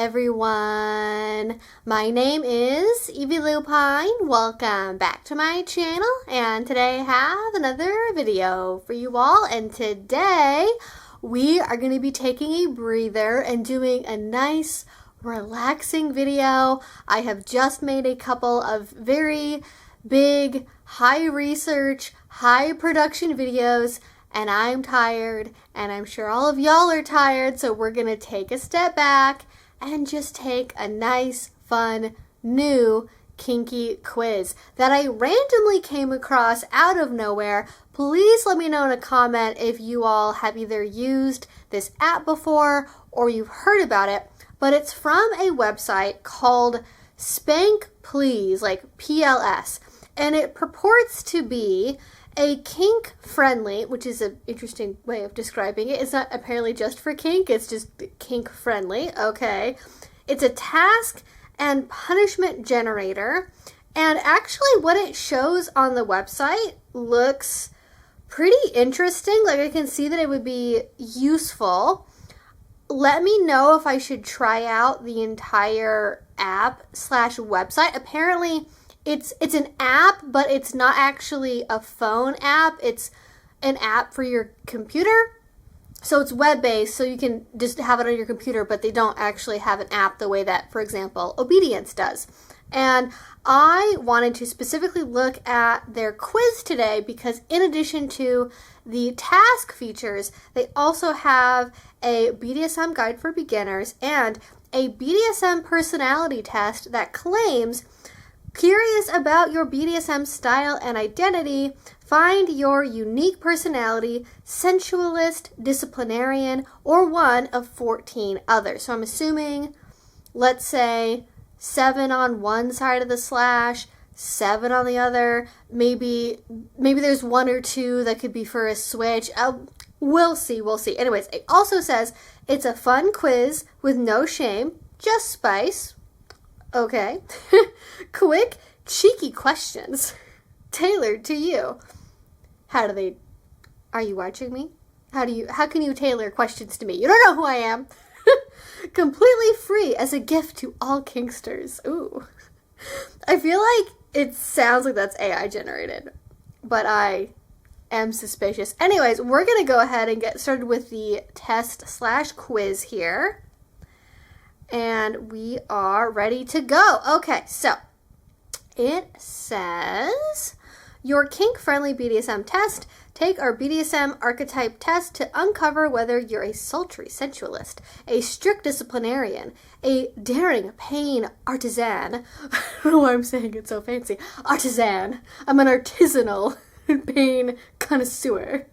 everyone. My name is Evie Lupine. Welcome back to my channel, and today I have another video for you all. And today we are going to be taking a breather and doing a nice relaxing video. I have just made a couple of very big, high research, high production videos, and I'm tired, and I'm sure all of y'all are tired, so we're gonna take a step back and just take a nice, fun, new kinky quiz that I randomly came across out of nowhere. Please let me know in a comment if you all have either used this app before or you've heard about it, but it's from a website called Spank Please, like PLS, and it purports to be a kink-friendly, which is an interesting way of describing it. It's not apparently just for kink, it's just kink-friendly, okay. It's a task and punishment generator, and actually what it shows on the website looks pretty interesting. Like, I can see that it would be useful. Let me know if I should try out the entire app/website. Apparently, it's an app, but it's not actually a phone app. It's an app for your computer. So it's web-based, so you can just have it on your computer, but they don't actually have an app the way that, for example, Obedience does. And I wanted to specifically look at their quiz today because in addition to the task features, they also have a BDSM guide for beginners and a BDSM personality test that claims, curious about your BDSM style and identity, find your unique personality, sensualist, disciplinarian, or one of 14 others. So I'm assuming, let's say, 7 on one side of the slash, 7 on the other. Maybe there's 1 or 2 that could be for a switch. We'll see. Anyways, it also says it's a fun quiz with no shame, just spice. Okay. Quick, cheeky questions tailored to you. Are you watching me? How can you tailor questions to me? You don't know who I am. Completely free as a gift to all kinksters. Ooh. I feel like it sounds like that's AI generated, but I am suspicious. Anyways, we're going to go ahead and get started with the test/quiz here. And we are ready to go. Okay, so it says, your kink-friendly BDSM test. Take our BDSM archetype test to uncover whether you're a sultry sensualist, a strict disciplinarian, a daring pain artisan. I don't know why I'm saying it so fancy. Artisan. I'm an artisanal pain connoisseur.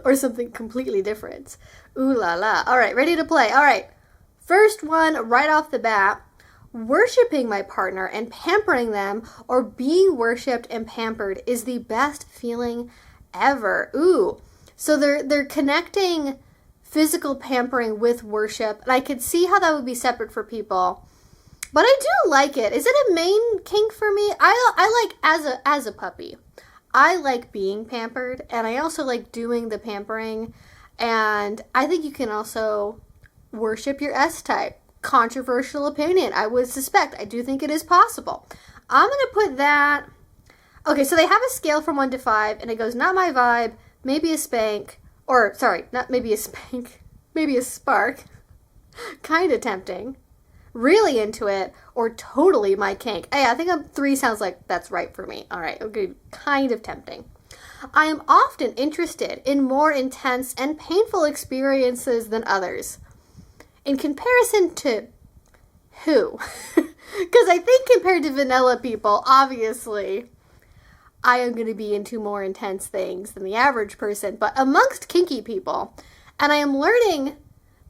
Or something completely different. Ooh la la. All right, ready to play. All right. First one, right off the bat, worshiping my partner and pampering them, or being worshipped and pampered, is the best feeling ever. Ooh, so they're connecting physical pampering with worship, and I could see how that would be separate for people, but I do like it. Is it a main kink for me? I like as a puppy, I like being pampered, and I also like doing the pampering, and I think you can also worship your S-type. Controversial opinion, I would suspect. I do think it is possible. I'm going to put that... Okay, so they have a scale from 1 to 5, and it goes, not my vibe, maybe a spank, or, sorry, not maybe a spank, maybe a spark, kind of tempting, really into it, or totally my kink. Hey, I think 3 sounds like that's right for me. All right, okay, kind of tempting. I am often interested in more intense and painful experiences than others. In comparison to who? Because I think compared to vanilla people, obviously, I am going to be into more intense things than the average person. But amongst kinky people, and I am learning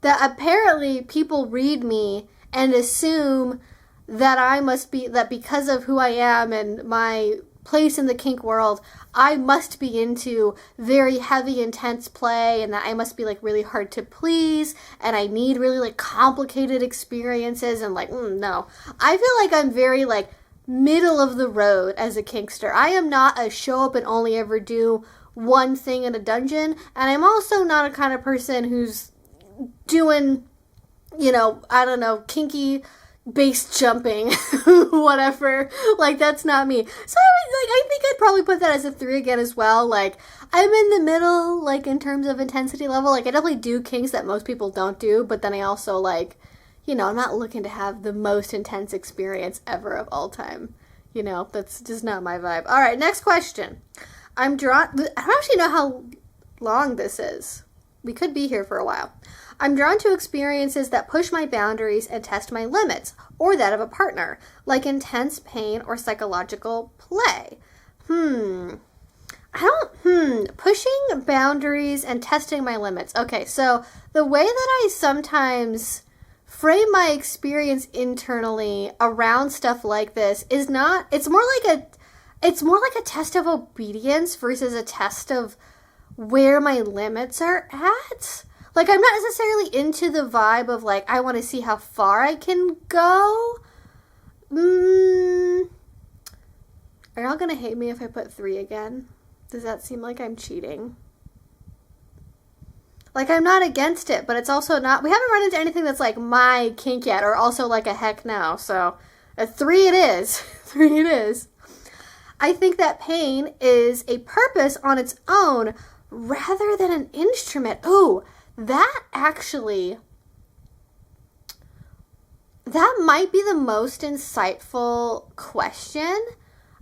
that apparently people read me and assume that that because of who I am and my place in the kink world, I must be into very heavy, intense play, and that I must be like really hard to please, and I need really like complicated experiences, and like, no. I feel like I'm very like middle of the road as a kinkster. I am not a show up and only ever do one thing in a dungeon, and I'm also not a kind of person who's doing I don't know, kinky base jumping, whatever. Like, that's not me. So, I think I'd probably put that as a 3 again as well. Like, I'm in the middle, like, in terms of intensity level. Like, I definitely do kinks that most people don't do, but then I also, like, I'm not looking to have the most intense experience ever of all time. That's just not my vibe. All right, next question. I don't actually know how long this is. We could be here for a while. I'm drawn to experiences that push my boundaries and test my limits, or that of a partner, like intense pain or psychological play. Pushing boundaries and testing my limits. Okay, so the way that I sometimes frame my experience internally around stuff like this is not, it's more like a test of obedience versus a test of where my limits are at. Like, I'm not necessarily into the vibe of, like, I want to see how far I can go. Are y'all gonna hate me if I put 3 again? Does that seem like I'm cheating? Like, I'm not against it, but it's also not, we haven't run into anything that's, like, my kink yet, or also, like, a heck no. So, a 3 it is. 3 it is. I think that pain is a purpose on its own rather than an instrument. Ooh. That might be the most insightful question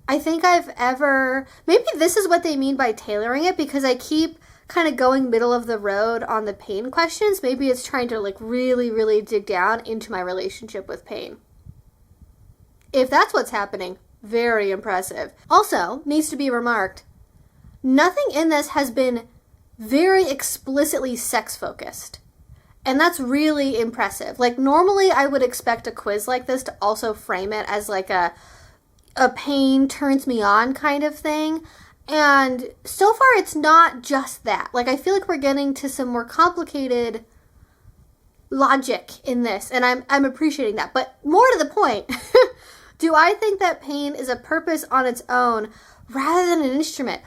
I think I've ever, maybe this is what they mean by tailoring it, because I keep kind of going middle of the road on the pain questions. Maybe it's trying to, like, really, really dig down into my relationship with pain. If that's what's happening, very impressive. Also, needs to be remarked, nothing in this has been very explicitly sex-focused. And that's really impressive. Like, normally I would expect a quiz like this to also frame it as, like, a pain turns me on kind of thing. And so far it's not just that. Like, I feel like we're getting to some more complicated logic in this, and I'm appreciating that. But more to the point, do I think that pain is a purpose on its own rather than an instrument?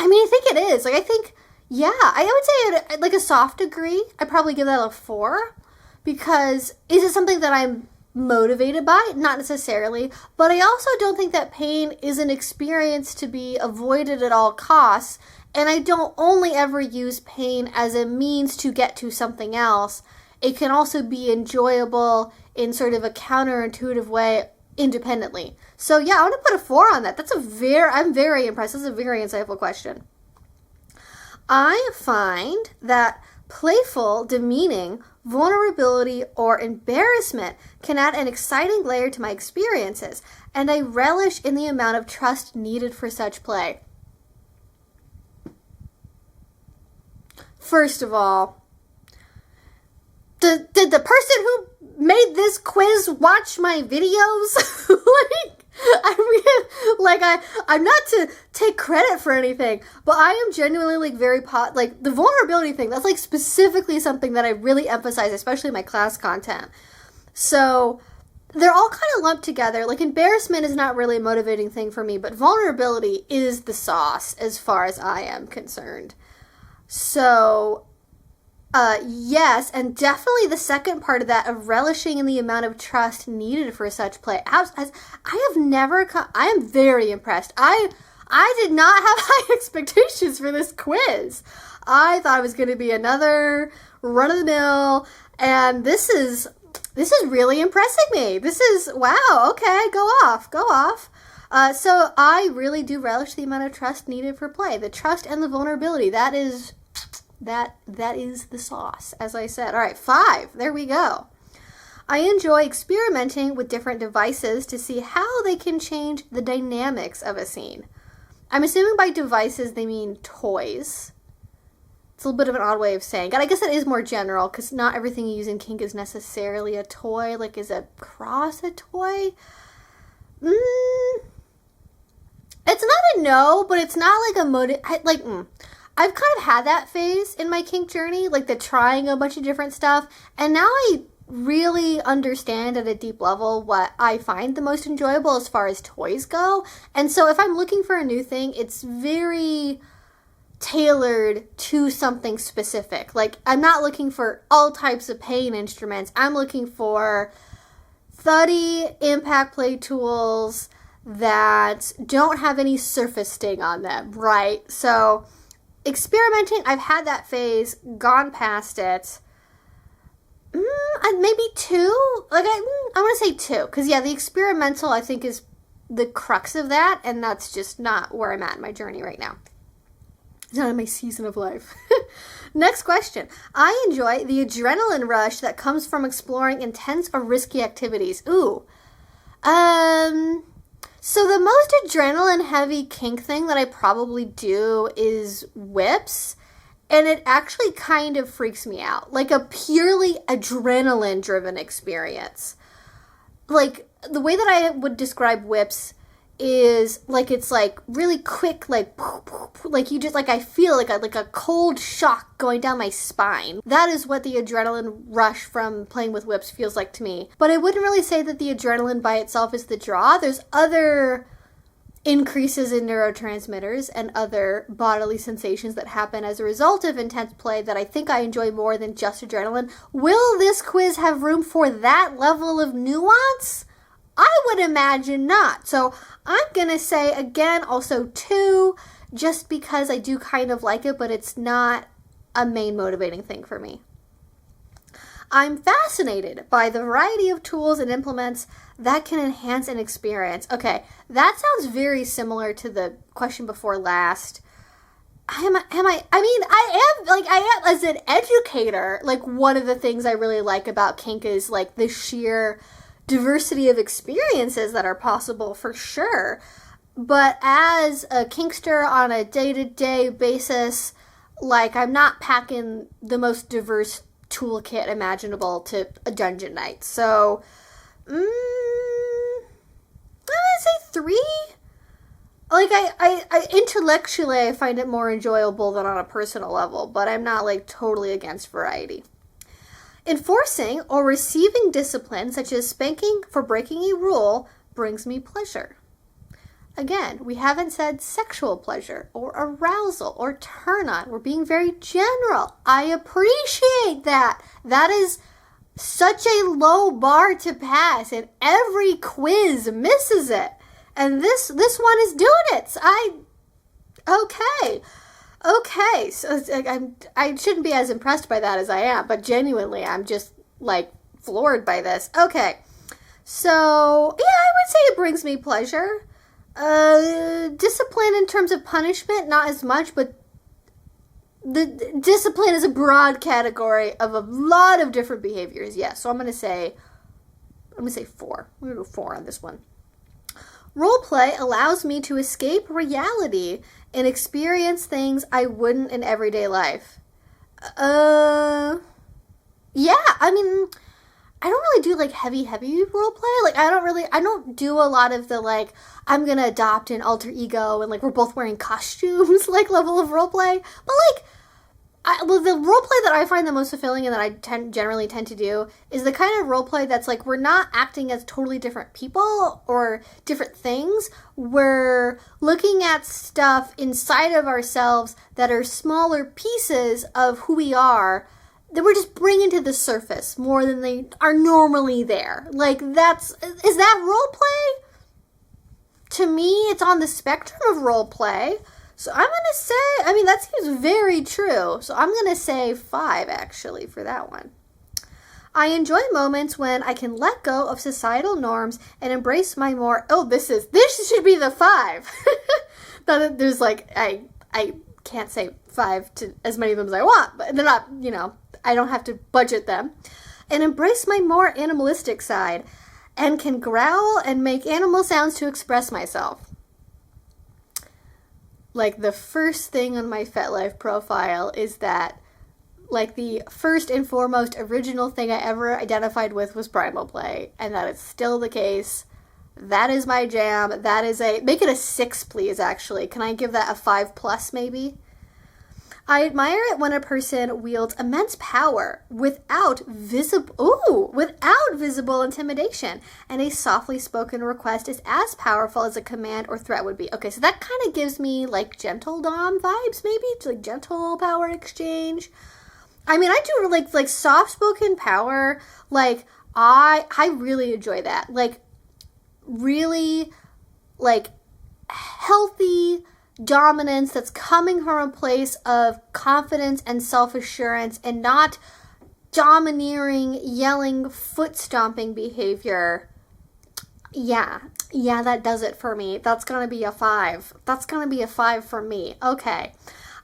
I think it is. Like, I think, yeah, I would say like a soft degree. I'd probably give that a 4, because is it something that I'm motivated by? Not necessarily, but I also don't think that pain is an experience to be avoided at all costs, and I don't only ever use pain as a means to get to something else. It can also be enjoyable in sort of a counterintuitive way independently. So yeah, I want to put a 4 on that. I'm very impressed. That's a very insightful question. I find that playful, demeaning, vulnerability, or embarrassment can add an exciting layer to my experiences, and I relish in the amount of trust needed for such play. First of all, did the person who made this quiz watch my videos? I'm not to take credit for anything, but I am genuinely, like, very like, the vulnerability thing, that's, like, specifically something that I really emphasize, especially in my class content. So they're all kind of lumped together. Like, embarrassment is not really a motivating thing for me, but vulnerability is the sauce as far as I am concerned. So yes, and definitely the second part of that, of relishing in the amount of trust needed for such play. I am very impressed. I did not have high expectations for this quiz. I thought it was going to be another run-of-the-mill, and this is really impressing me. This is, wow, okay, go off. So I really do relish the amount of trust needed for play. The trust and the vulnerability, that is the sauce, as I said. All right, 5. There we go. I enjoy experimenting with different devices to see how they can change the dynamics of a scene. I'm assuming by devices they mean toys. It's a little bit of an odd way of saying it. I guess that is more general, because not everything you use in kink is necessarily a toy. Like, is a cross a toy? It's not a no, but it's not like a I've kind of had that phase in my kink journey, like the trying a bunch of different stuff, and now I really understand at a deep level what I find the most enjoyable as far as toys go. And so if I'm looking for a new thing, it's very tailored to something specific. Like, I'm not looking for all types of pain instruments. I'm looking for thuddy impact play tools that don't have any surface sting on them, right? So, experimenting, I've had that phase, gone past it. Maybe 2. Like, I'm going to say 2. Because, yeah, the experimental, I think, is the crux of that. And that's just not where I'm at in my journey right now. It's not in my season of life. Next question. I enjoy the adrenaline rush that comes from exploring intense or risky activities. Ooh. So the most adrenaline-heavy kink thing that I probably do is whips. And it actually kind of freaks me out. Like a purely adrenaline-driven experience. Like, the way that I would describe whips is, like, it's, like, really quick, like you just, like, I feel like a cold shock going down my spine. That is what the adrenaline rush from playing with whips feels like to me. But I wouldn't really say that the adrenaline by itself is the draw. There's other increases in neurotransmitters and other bodily sensations that happen as a result of intense play that I think I enjoy more than just adrenaline. Will this quiz have room for that level of nuance? I would imagine not. So I'm going to say, again, also 2, just because I do kind of like it, but it's not a main motivating thing for me. I'm fascinated by the variety of tools and implements that can enhance an experience. Okay, that sounds very similar to the question before last. I am as an educator, like, one of the things I really like about kink is, like, the sheer diversity of experiences that are possible, for sure. But as a kinkster on a day-to-day basis, like, I'm not packing the most diverse toolkit imaginable to a dungeon night. So, I'm gonna say 3. Like, I intellectually, I find it more enjoyable than on a personal level, but I'm not, like, totally against variety. Enforcing or receiving discipline, such as spanking for breaking a rule, brings me pleasure. Again, we haven't said sexual pleasure or arousal or turn on. We're being very general. I appreciate that. That is such a low bar to pass, and every quiz misses it. And this one is doing it. Okay, so I shouldn't be as impressed by that as I am, but genuinely, I'm just, like, floored by this. Okay, so, yeah, I would say it brings me pleasure. Discipline in terms of punishment, not as much, but the discipline is a broad category of a lot of different behaviors, yes. So I'm gonna say 4. I'm gonna go 4 on this one. Roleplay allows me to escape reality and experience things I wouldn't in everyday life. Yeah, I mean, I don't really do, like, heavy roleplay. Like, I don't do a lot of the, like, I'm gonna adopt an alter ego and, like, we're both wearing costumes, like, level of roleplay. But, like, the roleplay that I find the most fulfilling and that I generally tend to do is the kind of roleplay that's, like, we're not acting as totally different people or different things. We're looking at stuff inside of ourselves that are smaller pieces of who we are that we're just bringing to the surface more than they are normally there. Like, is that roleplay? To me, it's on the spectrum of roleplay. So I'm going to say, I mean, that seems very true. So I'm going to say 5, actually, for that one. I enjoy moments when I can let go of societal norms and embrace my more, this should be the 5. There's, like, I can't say 5 to as many of them as I want, but they're not, I don't have to budget them. And embrace my more animalistic side and can growl and make animal sounds to express myself. Like, the first thing on my FetLife profile is that, like, the first and foremost original thing I ever identified with was primal play, and that is still the case. That is my jam. That is make it a 6, please, actually. Can I give that a 5+, maybe? I admire it when a person wields immense power without visible intimidation, and a softly spoken request is as powerful as a command or threat would be. Okay, so that kind of gives me like gentle dom vibes, maybe, like gentle power exchange. I mean, I do like soft spoken power. Like I really enjoy that. Like really, like healthy dominance that's coming from a place of confidence and self-assurance and not domineering, yelling, foot stomping behavior. Yeah, that does it for me. That's gonna be a 5. That's gonna be a 5 for me. Okay.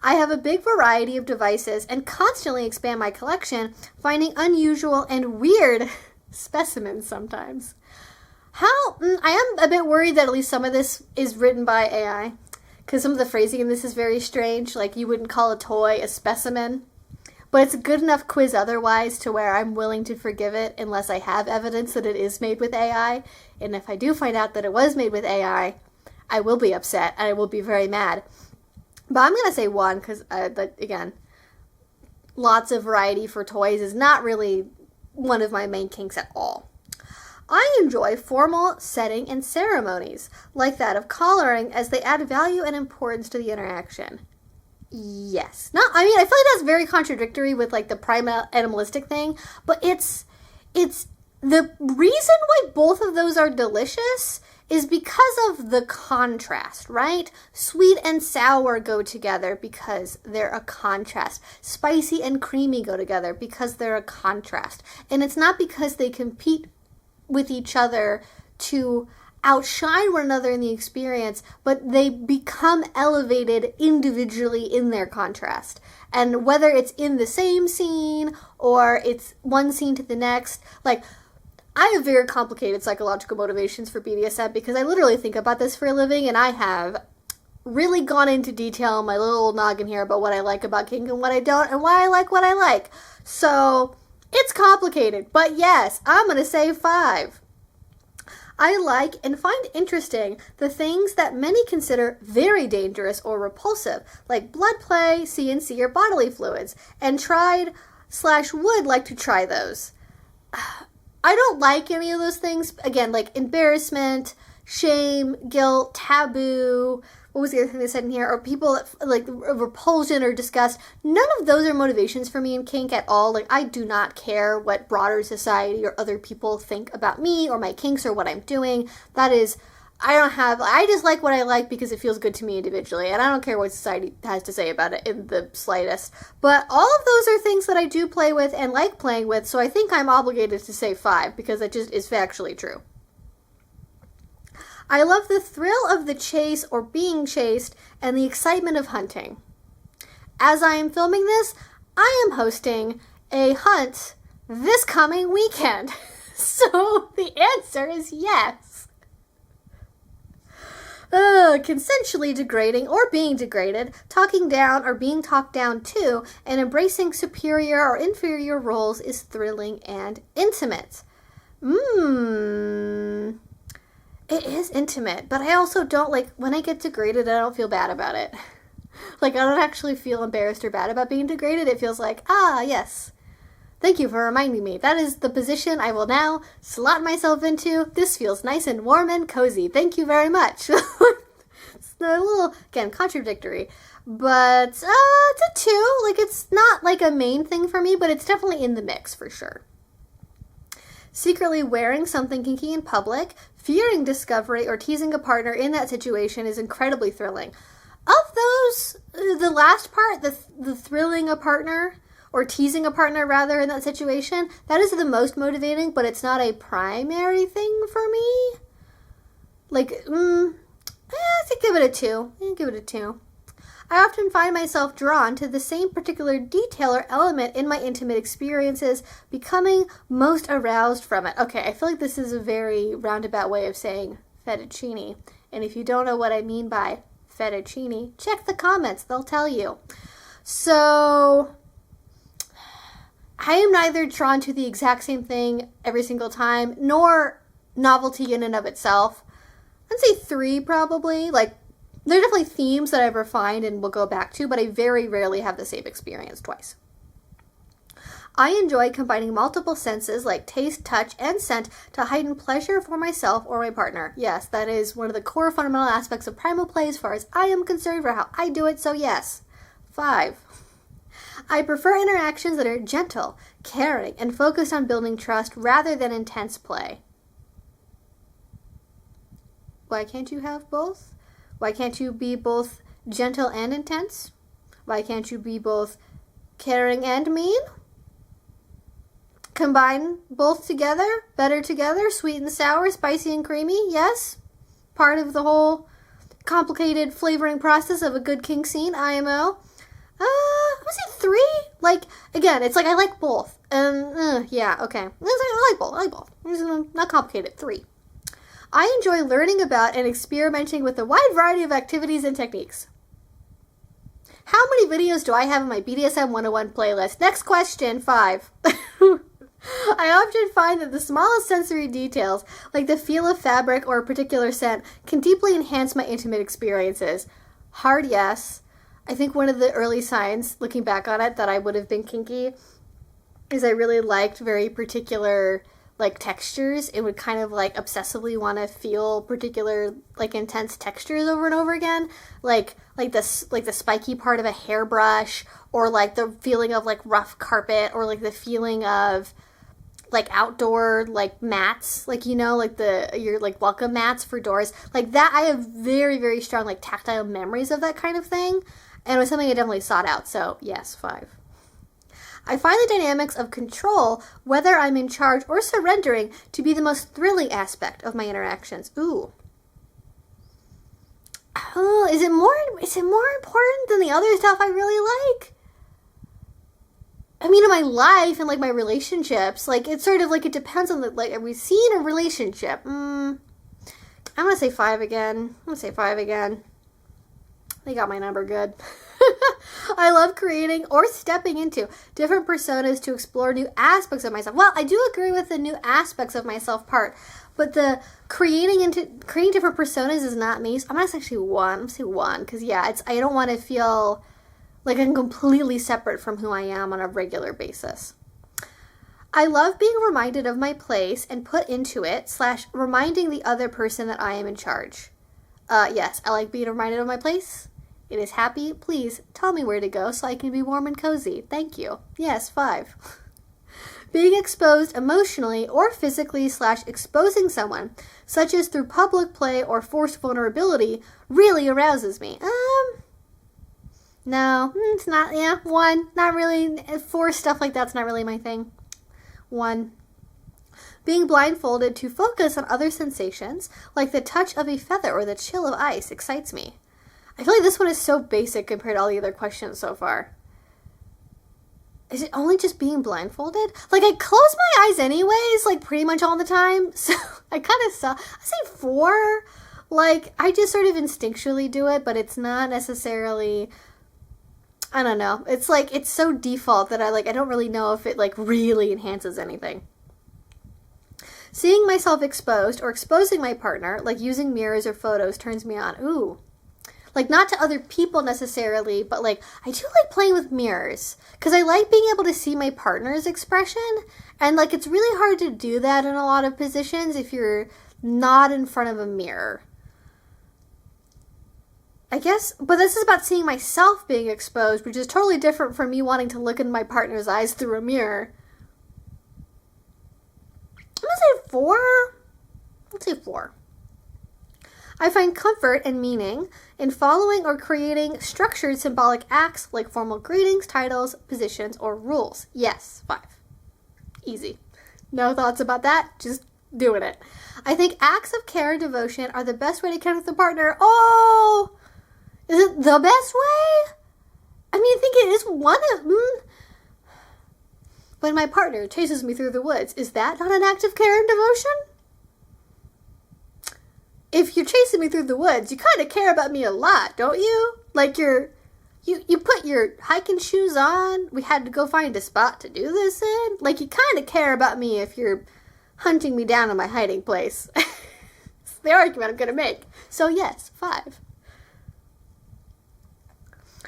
I have a big variety of devices and constantly expand my collection, finding unusual and weird specimens sometimes. I am a bit worried that at least some of this is written by AI. Because some of the phrasing in this is very strange. Like, you wouldn't call a toy a specimen. But it's a good enough quiz otherwise to where I'm willing to forgive it unless I have evidence that it is made with AI. And if I do find out that it was made with AI, I will be upset and I will be very mad. But I'm going to say 1 because, again, lots of variety for toys is not really one of my main kinks at all. I enjoy formal setting and ceremonies, like that of collaring, as they add value and importance to the interaction. Yes. No, I mean, I feel like that's very contradictory with, like, the primal animalistic thing, but it's the reason why both of those are delicious is because of the contrast, right? Sweet and sour go together because they're a contrast. Spicy and creamy go together because they're a contrast. And it's not because they compete with each other to outshine one another in the experience, but they become elevated individually in their contrast. And whether it's in the same scene or it's one scene to the next, like, I have very complicated psychological motivations for BDSM because I literally think about this for a living, and I have really gone into detail in my little noggin here about what I like about kink and what I don't, and why I like what I like. So it's complicated, but yes, I'm going to say 5. I like and find interesting the things that many consider very dangerous or repulsive, like blood play, CNC, or bodily fluids, and tried/would like to try those. I don't like any of those things. Again, like embarrassment, shame, guilt, taboo. What was the other thing they said in here? Or people like repulsion or disgust. None of those are motivations for me in kink at all. Like, I do not care what broader society or other people think about me or my kinks or what I'm doing. I just like what I like because it feels good to me individually, and I don't care what society has to say about it in the slightest. But all of those are things that I do play with and like playing with, so I think I'm obligated to say 5 because it just is factually true. I love the thrill of the chase or being chased and the excitement of hunting. As I am filming this, I am hosting a hunt this coming weekend. So the answer is yes. Consensually degrading or being degraded, talking down or being talked down to, and embracing superior or inferior roles is thrilling and intimate. It is intimate, but I also don't, like, when I get degraded, I don't feel bad about it. Like, I don't actually feel embarrassed or bad about being degraded. It feels like, yes, thank you for reminding me. That is the position I will now slot myself into. This feels nice and warm and cozy. Thank you very much. It's a little, again, contradictory. But, it's a 2. Like, it's not, like, a main thing for me, but it's definitely in the mix, for sure. Secretly wearing something kinky in public, fearing discovery, or teasing a partner in that situation is incredibly thrilling. Of those, the last part, the thrilling a partner, or teasing a partner rather in that situation, that is the most motivating, but it's not a primary thing for me. Like, I think give it a 2. I often find myself drawn to the same particular detail or element in my intimate experiences, becoming most aroused from it. Okay, I feel like this is a very roundabout way of saying fettuccine. And if you don't know what I mean by fettuccine, check the comments. They'll tell you. So, I am neither drawn to the exact same thing every single time, nor novelty in and of itself. I'd say 3 probably. Like, There are definitely themes that I've refined and will go back to, but I very rarely have the same experience twice. I enjoy combining multiple senses like taste, touch, and scent to heighten pleasure for myself or my partner. Yes, that is one of the core fundamental aspects of primal play as far as I am concerned for how I do it, so yes. 5. I prefer interactions that are gentle, caring, and focused on building trust rather than intense play. Why can't you have both? Why can't you be both gentle and intense? Why can't you be both caring and mean? Combine both together, better together, sweet and sour, spicy and creamy, yes? Part of the whole complicated flavoring process of a good kink scene, IMO. Was it 3? Like, again, it's like I like both. Yeah, okay. I like both. It's not complicated. 3. I enjoy learning about and experimenting with a wide variety of activities and techniques. How many videos do I have in my BDSM 101 playlist? Next question, 5. I often find that the smallest sensory details, like the feel of fabric or a particular scent, can deeply enhance my intimate experiences. Hard yes. I think one of the early signs, looking back on it, that I would have been kinky is I really liked very particular, like, textures. It would kind of, like, obsessively want to feel particular, like, intense textures over and over again. Like the spiky part of a hairbrush, or, like, the feeling of, like, rough carpet, or, like, the feeling of, like, outdoor, like, mats, like, you know, like your like welcome mats for doors, like that. I have very, very strong, like, tactile memories of that kind of thing, and it was something I definitely sought out. So yes, 5. I find the dynamics of control, whether I'm in charge or surrendering, to be the most thrilling aspect of my interactions. Ooh. Oh, is it more important than the other stuff I really like? I mean, in my life and, like, my relationships, like, it's sort of, like, it depends on the, like, are we seeing a relationship? I'm going to say 5 again. They got my number good. I love creating or stepping into different personas to explore new aspects of myself. Well, I do agree with the new aspects of myself part, but the creating different personas is not me. So I'm going to say actually 1. I'm going to say 1, because, yeah, I don't want to feel like I'm completely separate from who I am on a regular basis. I love being reminded of my place and put into it / reminding the other person that I am in charge. Yes, I like being reminded of my place. It is happy. Please tell me where to go so I can be warm and cozy. Thank you. Yes, 5. Being exposed emotionally or physically / exposing someone, such as through public play or forced vulnerability, really arouses me. No, it's not. Yeah, 1. Not really. Forced stuff like that's not really my thing. 1. Being blindfolded to focus on other sensations, like the touch of a feather or the chill of ice, excites me. I feel like this one is so basic compared to all the other questions so far. Is it only just being blindfolded? Like, I close my eyes anyways, like, pretty much all the time. So, I kind of saw. I say 4. Like, I just sort of instinctually do it, but it's not necessarily, I don't know. It's like, it's so default that I don't really know if it, like, really enhances anything. Seeing myself exposed or exposing my partner, like using mirrors or photos, turns me on. Ooh. Like, not to other people necessarily, but, like, I do like playing with mirrors. Because I like being able to see my partner's expression. And, like, it's really hard to do that in a lot of positions if you're not in front of a mirror. I guess, but this is about seeing myself being exposed, which is totally different from me wanting to look in my partner's eyes through a mirror. I'm going to say 4. Let's say 4. I find comfort and meaning in following or creating structured symbolic acts like formal greetings, titles, positions, or rules. Yes, 5. Easy. No thoughts about that, just doing it. I think acts of care and devotion are the best way to connect with a partner. Oh! Is it the best way? I mean, I think it is one of... When my partner chases me through the woods, is that not an act of care and devotion? If you're chasing me through the woods, you kind of care about me a lot, don't you? Like, you put your hiking shoes on. We had to go find a spot to do this in. Like, you kind of care about me if you're hunting me down in my hiding place. It's the argument I'm going to make. So, yes, 5.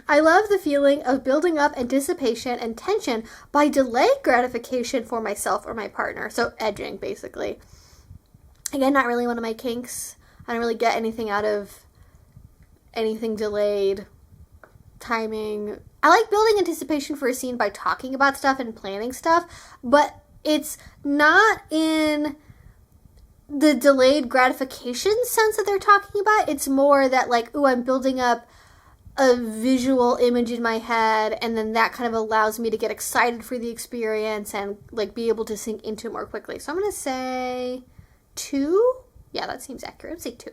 I love the feeling of building up anticipation and tension by delayed gratification for myself or my partner. So edging, basically. Again, not really one of my kinks. I don't really get anything out of anything delayed. Timing. I like building anticipation for a scene by talking about stuff and planning stuff, but it's not in the delayed gratification sense that they're talking about. It's more that like, ooh, I'm building up a visual image in my head, and then that kind of allows me to get excited for the experience and like be able to sink into it more quickly. So I'm going to say 2. Yeah, that seems accurate. I'd say 2.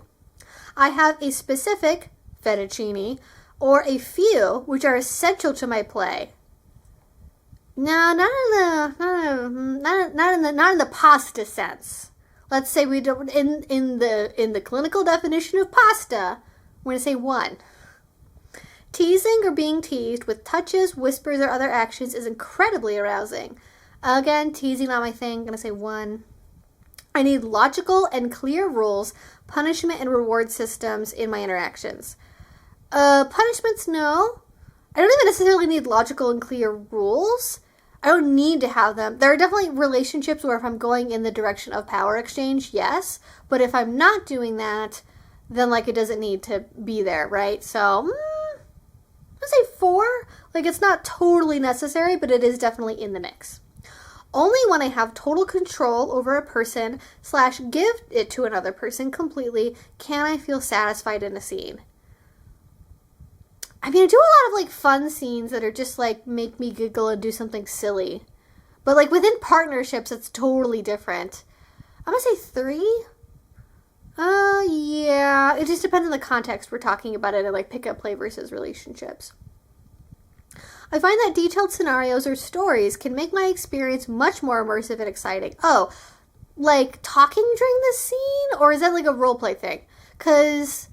I have a specific fettuccine or a few which are essential to my play. No, not in the pasta sense. Let's say we don't in the clinical definition of pasta. We're going to say 1. Teasing or being teased with touches, whispers, or other actions is incredibly arousing. Again, teasing not my thing. I'm going to say 1. I need logical and clear rules, punishment and reward systems in my interactions. Punishments, no. I don't even necessarily need logical and clear rules. I don't need to have them. There are definitely relationships where if I'm going in the direction of power exchange, yes. But if I'm not doing that, then like it doesn't need to be there, right? So, I'd say 4. Like it's not totally necessary, but it is definitely in the mix. Only when I have total control over a person / give it to another person completely can I feel satisfied in a scene. I mean, I do a lot of like fun scenes that are just like make me giggle and do something silly. But like within partnerships, it's totally different. I'm gonna say 3. Yeah. It just depends on the context we're talking about it in like pickup play versus relationships. I find that detailed scenarios or stories can make my experience much more immersive and exciting. Oh, like talking during this scene? Or is that like a role play thing? Because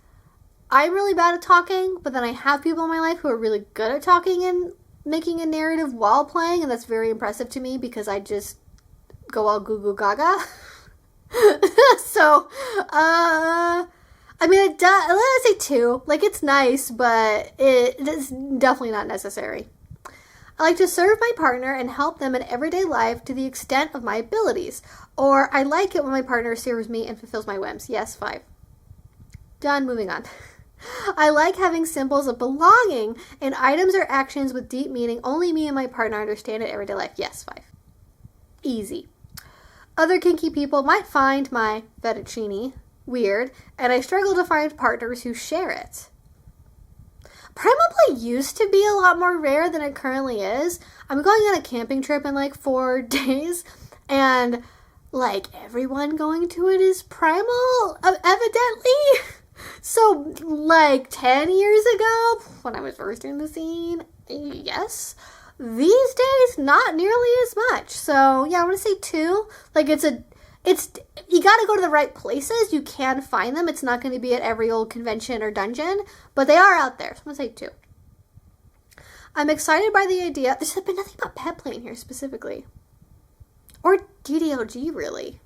I'm really bad at talking, but then I have people in my life who are really good at talking and making a narrative while playing, and that's very impressive to me because I just go all goo goo gaga. So, I mean, let's say 2. Like, it's nice, but it's definitely not necessary. I like to serve my partner and help them in everyday life to the extent of my abilities. Or I like it when my partner serves me and fulfills my whims. Yes, 5. Done, moving on. I like having symbols of belonging and items or actions with deep meaning only me and my partner understand in everyday life. Yes, 5. Easy. Other kinky people might find my fettuccine weird, and I struggle to find partners who share it. Primal play used to be a lot more rare than it currently is. I'm going on a camping trip in like 4 days, and like everyone going to it is primal, evidently. So like 10 years ago, when I was first in the scene, yes. These days, not nearly as much. So yeah, I want to say 2. Like you gotta go to the right places. You can find them. It's not going to be at every old convention or dungeon, but they are out there. So I'm going to say 2. I'm excited by the idea. There's been nothing about pet playing here specifically. Or DDLG, really.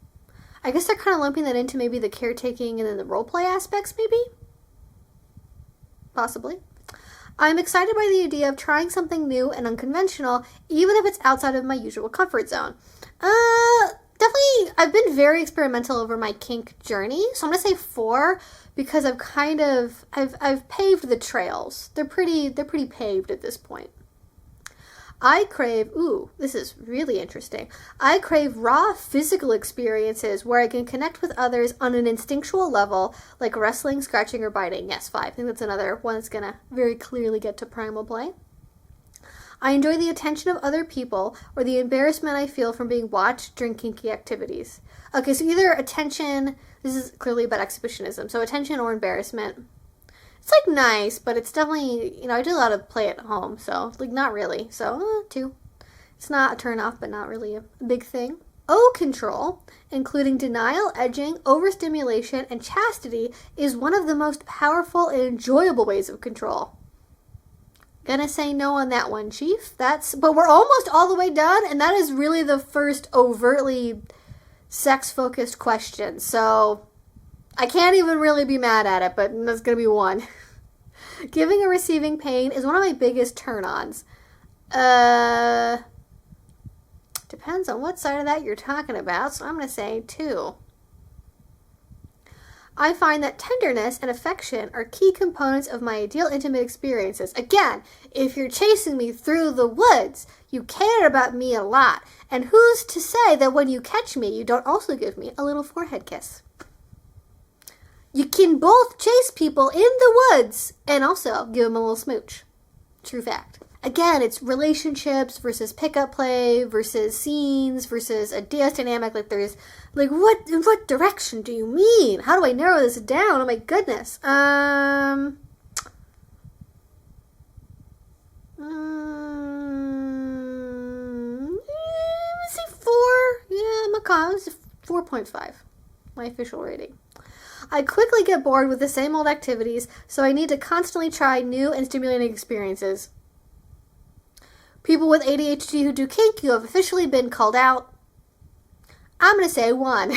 I guess they're kind of lumping that into maybe the caretaking and then the roleplay aspects, maybe? Possibly. I'm excited by the idea of trying something new and unconventional, even if it's outside of my usual comfort zone. Definitely, I've been very experimental over my kink journey, so I'm going to say 4, because I've paved the trails. They're pretty paved at this point. I crave, this is really interesting. I crave raw physical experiences where I can connect with others on an instinctual level, like wrestling, scratching, or biting. Yes, 5. I think that's another one that's going to very clearly get to primal play. I enjoy the attention of other people or the embarrassment I feel from being watched during kinky activities. Okay, so either attention, this is clearly about exhibitionism, so attention or embarrassment. It's like nice, but it's definitely, I do a lot of play at home, so like not really. So 2. It's not a turn off, but not really a big thing. Control, including denial, edging, overstimulation, and chastity, is one of the most powerful and enjoyable ways of control. Gonna say no on that one, Chief. But we're almost all the way done, and that is really the first overtly sex-focused question. So I can't even really be mad at it, but that's gonna be 1. Giving or receiving pain is one of my biggest turn-ons. Depends on what side of that you're talking about, so I'm going to say 2. I find that tenderness and affection are key components of my ideal intimate experiences. Again, if you're chasing me through the woods, you care about me a lot. And who's to say that when you catch me, you don't also give me a little forehead kiss? You can both chase people in the woods and also give them a little smooch. True fact. Again, it's relationships versus pickup play versus scenes versus a DS dynamic. Like there's, like what direction do you mean? How do I narrow this down? Oh my goodness. Say 4. Yeah, Macaw is 4.5. My official rating. I quickly get bored with the same old activities, so I need to constantly try new and stimulating experiences. People with ADHD who do kink, you have officially been called out. I'm going to say 1.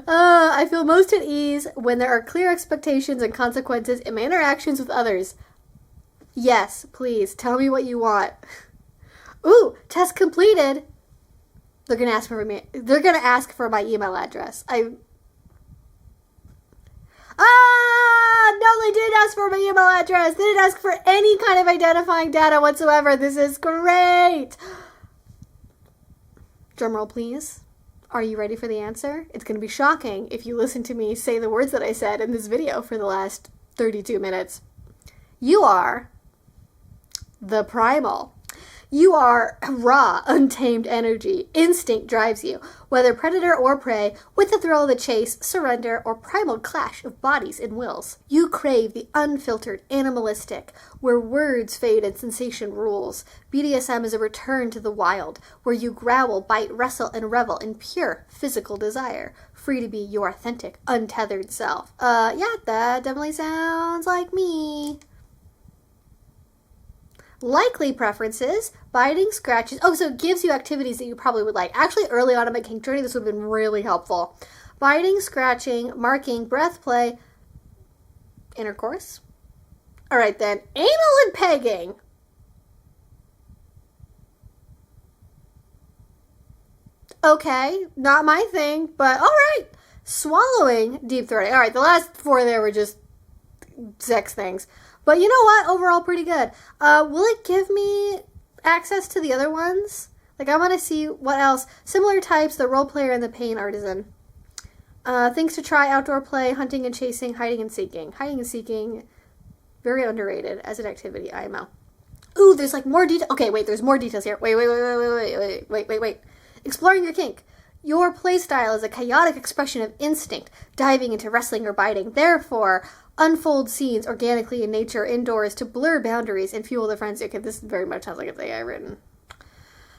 I feel most at ease when there are clear expectations and consequences in my interactions with others. Yes, please, tell me what you want. Ooh, test completed. They're going to ask for me. They're going to ask for my email address. No, they didn't ask for my email address. They didn't ask for any kind of identifying data whatsoever. This is great. Drumroll, please. Are you ready for the answer? It's going to be shocking if you listen to me say the words that I said in this video for the last 32 minutes. You are the primal. You are raw, untamed energy. Instinct drives you, whether predator or prey, with the thrill of the chase, surrender, or primal clash of bodies and wills. You crave the unfiltered, animalistic, where words fade and sensation rules. BDSM is a return to the wild, where you growl, bite, wrestle, and revel in pure physical desire, free to be your authentic, untethered self. Yeah, that definitely sounds like me. Likely preferences, biting, scratches. Oh, so it gives you activities that you probably would like. Actually, early on in my kink journey, this would have been really helpful. Biting, scratching, marking, breath play, intercourse. All right, then. Anal and pegging. Okay, not my thing, but all right. Swallowing, deep throating. All right, the last 4 there were just sex things. But you know what? Overall, pretty good. Will it give me access to the other ones? Like, I want to see what else. Similar types, the role player and the pain artisan. Things to try, outdoor play, hunting and chasing, hiding and seeking. Hiding and seeking, very underrated as an activity, IMO. Ooh, there's like more detail. Okay, wait, there's more details here. Wait. Exploring your kink. Your playstyle is a chaotic expression of instinct, diving into wrestling or biting. Therefore, unfold scenes organically in nature, indoors, to blur boundaries and fuel the frenzy. Okay, this very much sounds like a thing I've written.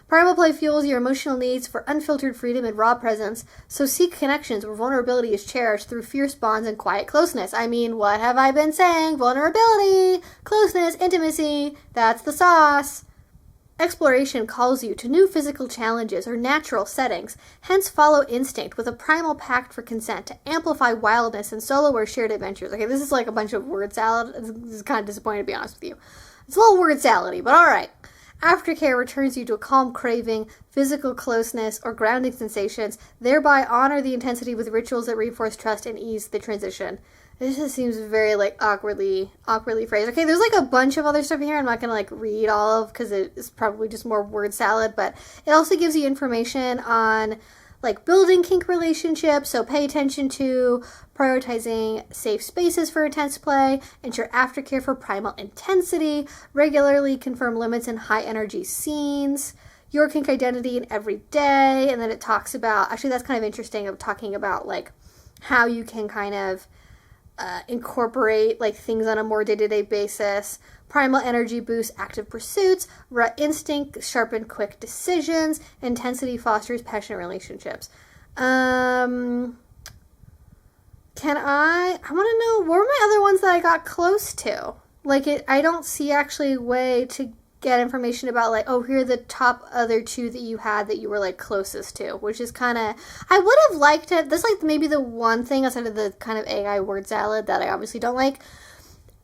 Primal play fuels your emotional needs for unfiltered freedom and raw presence, so seek connections where vulnerability is cherished through fierce bonds and quiet closeness. I mean, what have I been saying? Vulnerability, closeness, intimacy, that's the sauce. Exploration calls you to new physical challenges or natural settings, hence follow instinct with a primal pact for consent to amplify wildness in solo or shared adventures. Okay, this is like a bunch of word salad. This is kind of disappointing, to be honest with you. It's a little word salad-y, but alright. Aftercare returns you to a calm craving, physical closeness, or grounding sensations, thereby honor the intensity with rituals that reinforce trust and ease the transition. This just seems very, like, awkwardly phrased. Okay, there's, like, a bunch of other stuff here I'm not going to, like, read all of because it's probably just more word salad, but it also gives you information on, like, building kink relationships, so pay attention to prioritizing safe spaces for intense play, ensure aftercare for primal intensity, regularly confirm limits in high-energy scenes, your kink identity in every day, and then it talks about, actually that's kind of interesting, of talking about, like, how you can kind of incorporate like things on a more day-to-day basis. Primal energy boosts active pursuits. Instinct sharpen quick decisions. Intensity fosters passionate relationships. I want to know, what were my other ones that I got close to? Like, I don't see actually a way to get information about, like, oh, here are the top other 2 that you had that you were, like, closest to, which is kind of, I would have liked it. That's, like, maybe the one thing outside of the kind of AI word salad that I obviously don't like.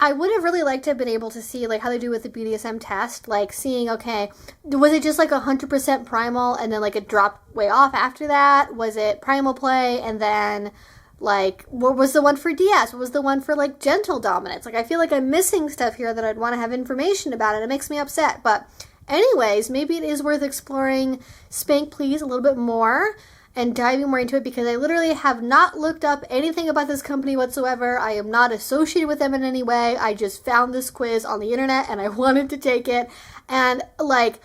I would have really liked to have been able to see like how they do with the BDSM test, like seeing, okay, was it just like 100% primal and then like it dropped way off after that? Was it primal play and then like what was the one for DS? What was the one for like gentle dominance? Like I feel like I'm missing stuff here that I'd want to have information about, and it makes me upset. But anyways, maybe it is worth exploring Spank Please a little bit more and diving more into it, because I literally have not looked up anything about this company whatsoever. I am not associated with them in any way. I just found this quiz on the internet and I wanted to take it. And like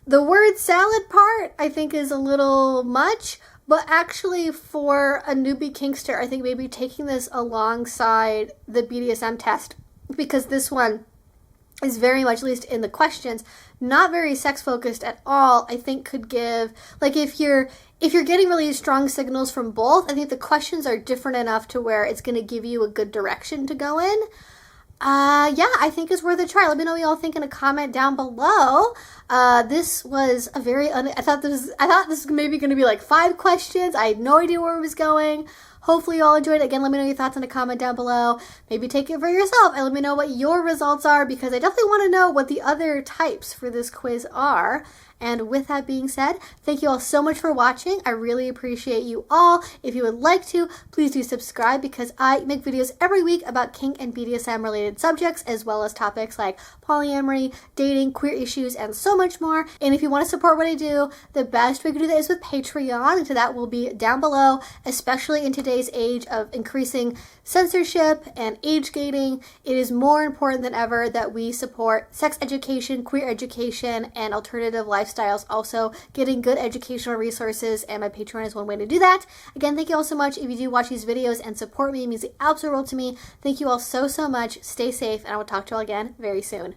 the word salad part I think is a little much, but actually for a newbie kinkster, I think maybe taking this alongside the BDSM test, because this one is very much, at least in the questions, not very sex focused at all, I think could give, like if you're getting really strong signals from both, I think the questions are different enough to where it's going to give you a good direction to go in. Yeah, I think it's worth a try. Let me know what y'all think in a comment down below. This was a very, I thought this was maybe going to be like 5 questions. I had no idea where it was going. Hopefully you all enjoyed it. Again, let me know your thoughts in a comment down below. Maybe take it for yourself and let me know what your results are, because I definitely want to know what the other types for this quiz are. And with that being said, thank you all so much for watching. I really appreciate you all. If you would like to, please do subscribe, because I make videos every week about kink and BDSM related subjects, as well as topics like polyamory, dating, queer issues, and so much more. And if you want to support what I do, the best way to do that is with Patreon, and that will be down below, especially in today's age of increasing censorship and age gating. It is more important than ever that we support sex education, queer education, and alternative lifestyles. Also getting good educational resources, and my Patreon is one way to do that. Again, thank you all so much. If you do watch these videos and support me, it means the absolute world to me. Thank you all so much. Stay safe, and I will talk to you all again very soon.